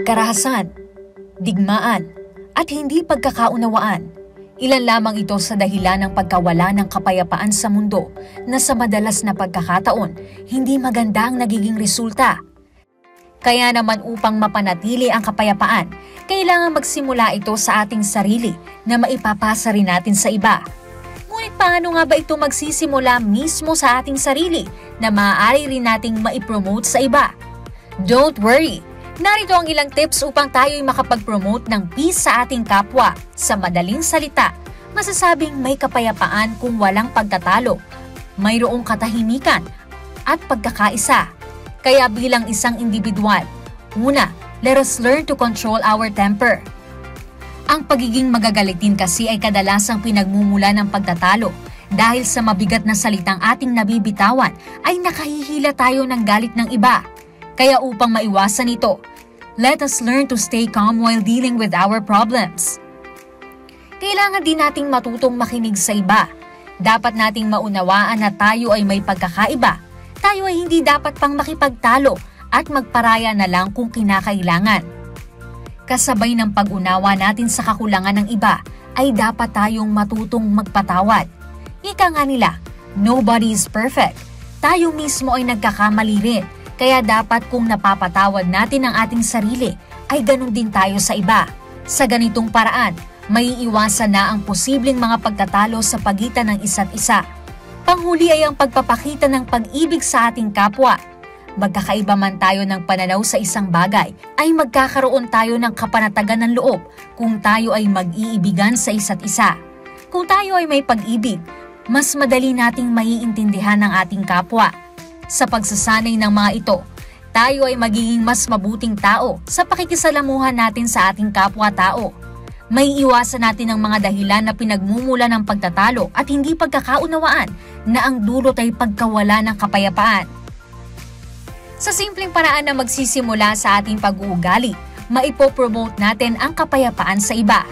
Karahasan, digmaan, at hindi pagkakaunawaan. Ilan lamang ito sa dahilan ng pagkawala ng kapayapaan sa mundo na sa madalas na pagkakataon, hindi maganda ang nagiging resulta. Kaya naman upang mapanatili ang kapayapaan, kailangan magsimula ito sa ating sarili na maipapasa rin natin sa iba. Ngunit paano nga ba ito magsisimula mismo sa ating sarili na maaari rin nating maipromote sa iba? Don't worry! Narito ang ilang tips upang tayo'y makapag-promote ng peace sa ating kapwa. Sa madaling salita, masasabing may kapayapaan kung walang pagtatalo, mayroong katahimikan at pagkakaisa. Kaya bilang isang individual, una, let us learn to control our temper. Ang pagiging magagalitin kasi ay kadalasang pinagmumula ng pagtatalo. Dahil sa mabigat na salitang ating nabibitawan ay nakahihila tayo ng galit ng iba. Kaya upang maiwasan ito, let us learn to stay calm while dealing with our problems. Kailangan din nating matutong makinig sa iba. Dapat nating maunawaan na tayo ay may pagkakaiba. Tayo ay hindi dapat pang makipagtalo at magparaya na lang kung kinakailangan. Kasabay ng pag-unawa natin sa kakulangan ng iba, ay dapat tayong matutong magpatawad. Ika nga nila, nobody is perfect. Tayo mismo ay nagkakamali rin. Kaya dapat kung napapatawad natin ang ating sarili, ay ganun din tayo sa iba. Sa ganitong paraan, may iwasan na ang posibleng mga pagtatalo sa pagitan ng isa't isa. Panghuli ay ang pagpapakita ng pag-ibig sa ating kapwa. Magkakaiba man tayo ng pananaw sa isang bagay, ay magkakaroon tayo ng kapanatagan ng loob kung tayo ay mag-iibigan sa isa't isa. Kung tayo ay may pag-ibig, mas madali nating maiintindihan ang ating kapwa. Sa pagsasanay ng mga ito, tayo ay magiging mas mabuting tao sa pakikisalamuhan natin sa ating kapwa-tao. May iwasan natin ang mga dahilan na pinagmumula ng pagtatalo at hindi pagkakaunawaan na ang dulot ay pagkawala ng kapayapaan. Sa simpleng paraan na magsisimula sa ating pag-uugali, maipopromote natin ang kapayapaan sa iba.